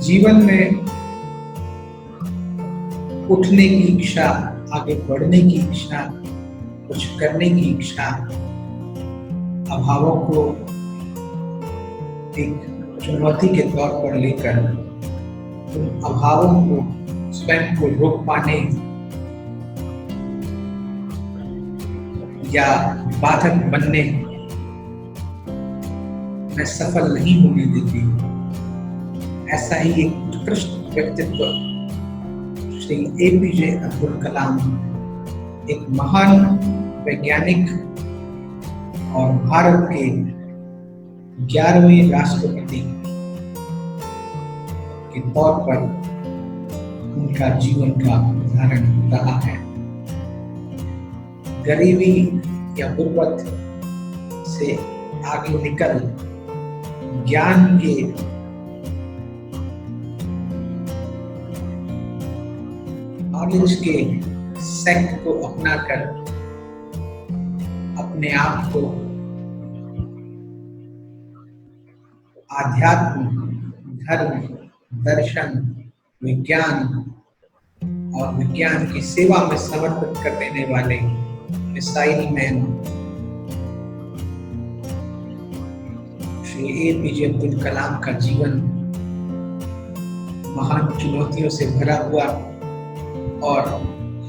जीवन में उठने की इच्छा, आगे बढ़ने की इच्छा, कुछ करने की इच्छा, अभावों को एक चुनौती के तौर पर लेकर उन अभावों को स्वयं को रोक पाने या बाधक बनने में सफल नहीं होने देती। ऐसा ही एक उत्कृष्ट व्यक्तित्व श्री एपीजे अब्दुल कलाम, एक महान वैज्ञानिक और भारत के 11वें राष्ट्रपति के तौर पर उनका जीवन का उदाहरण रहा है। गरीबी या गुर्बत से आगे निकल ज्ञान के नॉलेज के सेक्ट को अपनाकर अपने आप को आध्यात्म, धर्म, दर्शन, विज्ञान और विज्ञान की सेवा में समर्पित कर देने वाले मिसाइल मैन श्री एपीजे अब्दुल कलाम का जीवन महान चुनौतियों से भरा हुआ और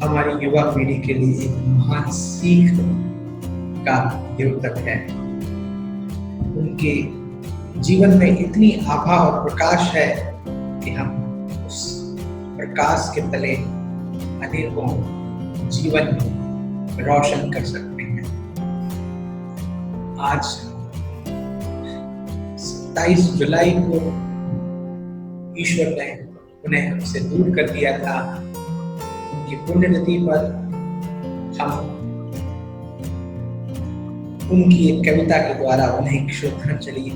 हमारी युवा पीढ़ी के लिए एक महान सीख का द्योतक है। उनके जीवन में इतनी आभा और प्रकाश है कि हम उस प्रकाश के तले अनेकों जीवन रोशन कर सकते हैं। आज 27 जुलाई को ईश्वर ने उन्हें हमसे दूर कर दिया था। उनकी पुण्यतिथि पर हम उनकी एक कविता के द्वारा उन्हें एक श्रद्धांजलि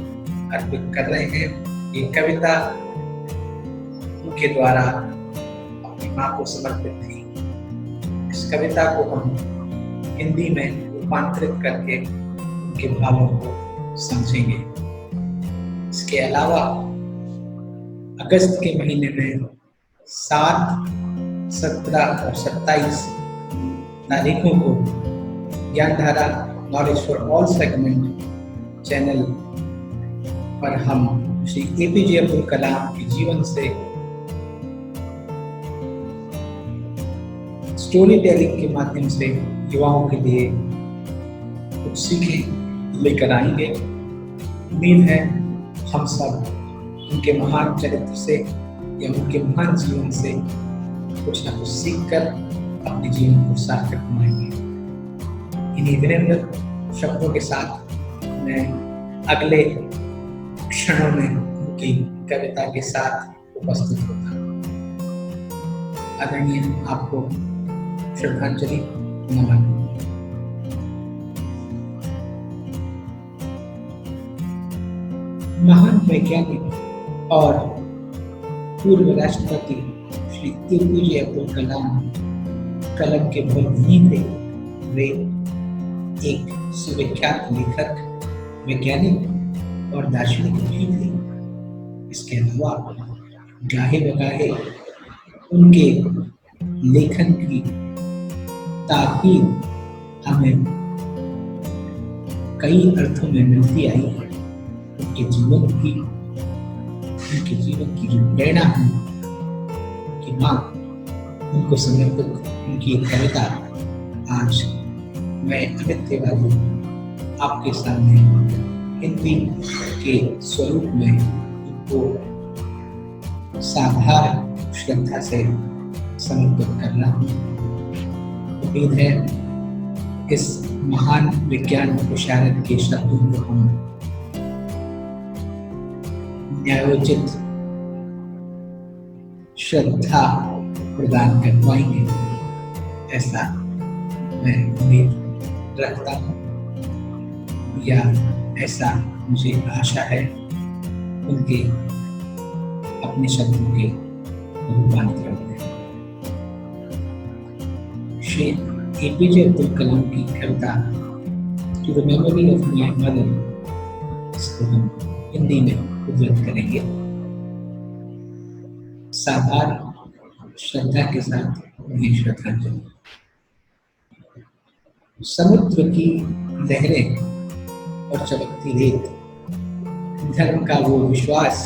अर्पित कर रहे हैं। ये कविता उनके द्वारा अपनी माँ को समर्पित थी। इस कविता को हम हिंदी में रूपांतरित करके उनके भावों को समझेंगे। इसके अलावा अगस्त के महीने में 7, 17 और 27 तारीखों को Gyandhara knowledge for all segment channel पर हम श्री एपीजे अब्दुल कलाम के जीवन से स्टोरी टेलिंग के माध्यम से युवाओं के लिए कुछ सीखें लेकर आएंगे। उम्मीद है हम सब उनके महान चरित्र से या उनके महान जीवन से कुछ न कुछ सीखकर अपने जीवन को सार्थक बनाएंगे। इन्हीं विनम्र शब्दों के साथ मैं अगले क्षणों में उनकी कविता के साथ उपस्थित होता हूँ। आदरणीय, आपको श्रद्धांजलि, नमन। महान वैज्ञानिक और पूर्व राष्ट्रपति श्री एपीजे अब्दुल कलाम कलम के बलबूते थे। वे एक सुविख्यात लेखक, वैज्ञानिक और दार्शनिक भी थे। इसके अलावा गाहे बगाहे उनके लेखन की ताकीद हमें कई अर्थों में मिलती आई है। उनके जीवन की जो प्रेरणा है कि माँ उनको समर्पित उनकी एक कविता आज मैं अमित तिवारी आपके सामने हिंदी के स्वरूप में उनको साधारण श्रद्धा से समर्पित कर रहा हूँ। उम्मीद है इस महान विज्ञान विशारद के शब्दों को हम न्यायोचित श्रद्धा प्रदान कर पाएंगे, ऐसा मैं उम्मीद रखता हूँ, या ऐसा मुझे आशा है उनके अपने शब्दों के रूपांतरण में। श्री एपीजे अब्दुल कलाम की कविता to the memory of my mother, इसको हम हिंदी में उद्धृत करेंगे। साधारण श्रद्धा के साथ उन्हें श्रद्धांजलि। समुद्र की लहरें और चमकती रेत, धर्म का वो विश्वास,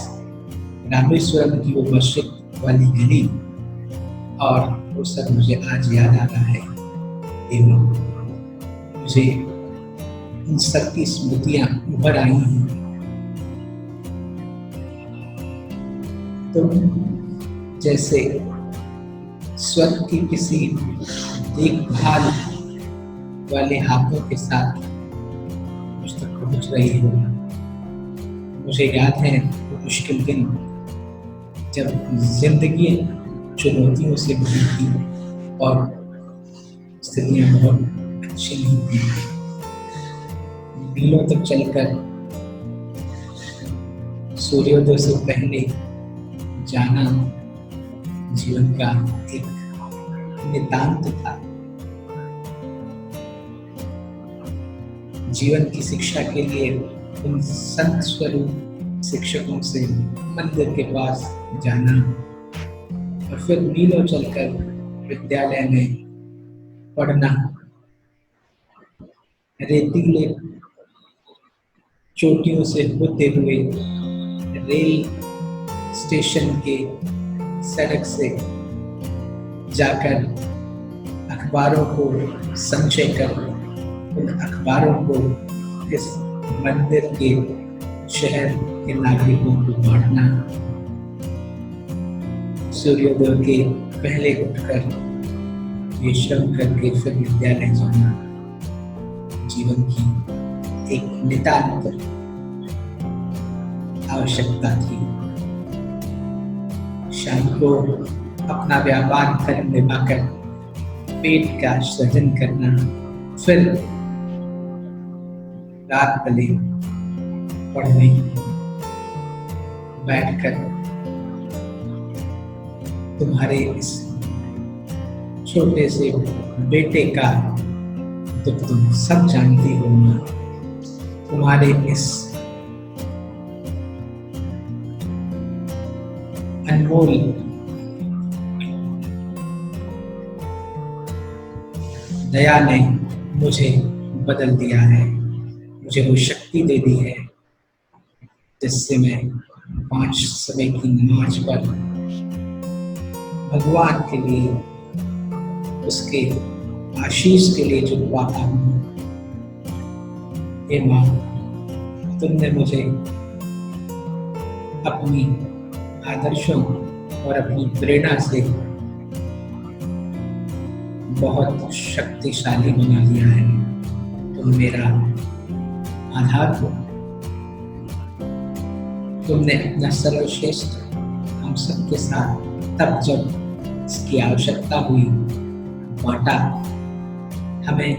रामेश्वरम की वो मस्जिद वाली गली, और वो सब मुझे आज याद आ रहा है। एवं मुझे उन सब की स्मृतियां उभर आई हैं। तुम जैसे स्वर्ग की किसी देखभाल वाले हाथों के साथ मुझ तक पहुंच रही हो। मुझे याद है वो मुश्किल दिन जब जिंदगी चुनौतियों से भरी थी और स्थितियां बहुत अच्छी नहीं थी। मीलों तक चलकर सूर्योदय से पहले जाना जीवन का एक नितांत था। जीवन की शिक्षा के लिए उन संत स्वरूप शिक्षकों से मंदिर के पास जाना और फिर मीलों चलकर विद्यालय में पढ़ना, रेतीले चोटियों से होते हुए रेल स्टेशन के सड़क से जाकर अखबारों को संचय कर उन अखबारों को इस मंदिर के शहर के नागरिकों को बांटना, सूर्योदय के पहले उठकर ये श्रम करके फिर विद्यालय जाना जीवन की एक नितांत आवश्यकता थी। शाम को अपना व्यापार कर निभाकर पेट का सृजन करना, फिर रात भले पढ़ने बैठकर तुम्हारे इस छोटे से बेटे का दुख तुम सब जानती हो। तुम्हारे इस अनमोल दया ने मुझे बदल दिया है, मुझे वो शक्ति दे दी है जिससे मैं 5 समय की नमाज पर भगवान के लिए, उसके आशीष के लिए जुट पाता हूँ। हे माँ, तुमने मुझे अपनी आदर्शों और अपनी प्रेरणा से बहुत शक्तिशाली बना दिया है। तुम मेरा आधार हो। तुमने अपना सर्वश्रेष्ठ हम सबके साथ तब जब इसकी आवश्यकता हुई बांटा। हमें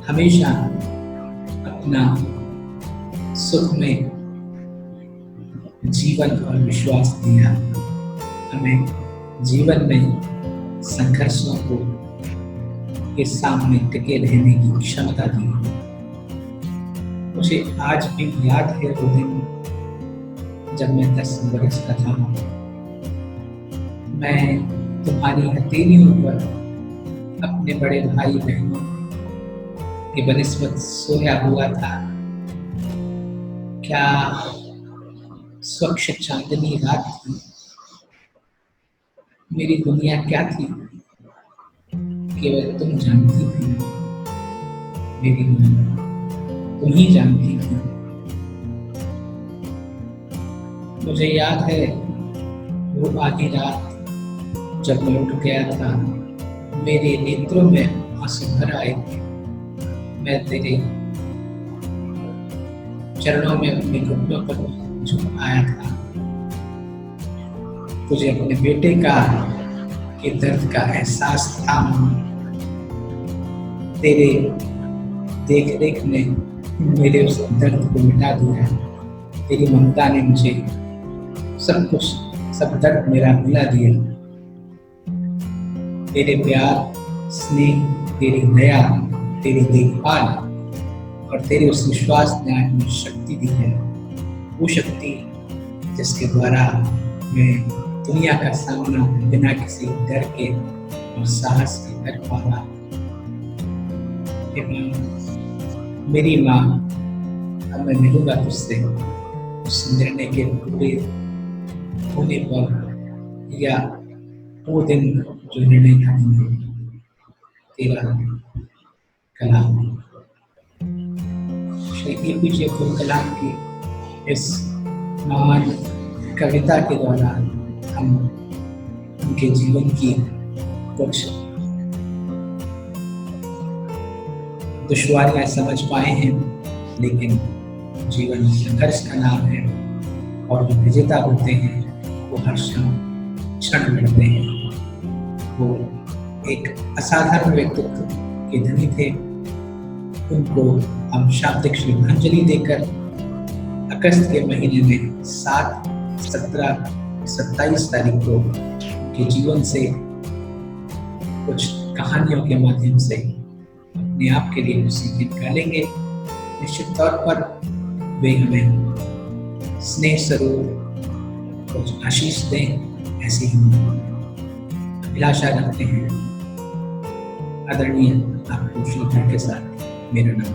हमेशा अपना सुख में जीवन और विश्वास दिया। हमें जीवन में संघर्षों को के सामने टिके रहने की क्षमता दी। मुझे आज भी याद है वो दिन जब मैं 10 वर्ष का था। मैं तुम्हारी हथेलियों पर अपने बड़े भाई बहनों के बनिस्बत सोया हुआ था। क्या स्वच्छ चांदनी रात थी। मेरी दुनिया क्या थी केवल तुम जानती थी। मेरी दुनिया तुम ही जानती थी। मुझे याद है वो आधी रात जब मैं उठ गया था, मेरे नेत्रों में आंसू भर आए थे। मैं तेरे चरणों में अपने घुटनों पर झुक आया था। तुझे अपने बेटे का के दर्द का एहसास था। तेरे देख रेख ने मेरे उस दर्द को मिटा दिया। तेरी ममता ने मुझे सब कुछ, सब दर्द मेरा मिला दिया। तेरे प्यार, स्नेह, तेरी दया, तेरी देखभाल और तेरे उस विश्वास ने आज मुझे शक्ति दी है। वो शक्ति जिसके द्वारा मैं दुनिया का सामना बिना किसी डर के और साहस के कर पा रहा। मेरी माँ, अब मैं मिलूंगा तुझसे उस निर्णय के पूरे होने पर, या वो दिन जो निर्णय था तेरा कलाम। श्री एपीजे अब्दुल कलाम की इस महान कविता के द्वारा हम उनके जीवन की कुछ दुश्वारियां समझ पाए हैं, लेकिन जीवन संघर्ष का नाम है और जो विजेता होते हैं वो हर क्षण लड़ते हैं। वो एक असाधारण व्यक्तित्व के धनी थे। उनको हम शाब्दिक श्रद्धांजलि देकर अगस्त के महीने में 7, 17, 27 तारीख को उनके जीवन से कुछ कहानियों के माध्यम से अपने आप के लिए कुछ सीख निकालेंगे। निश्चित तौर पर वे हमें स्नेह स्वरूप कुछ आशीष दें, ऐसी हम अभिलाषा रखते हैं। आदरणीय आपको श्रद्धा के साथ मेरा नाम।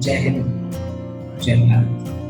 जय हिंद, जय भारत।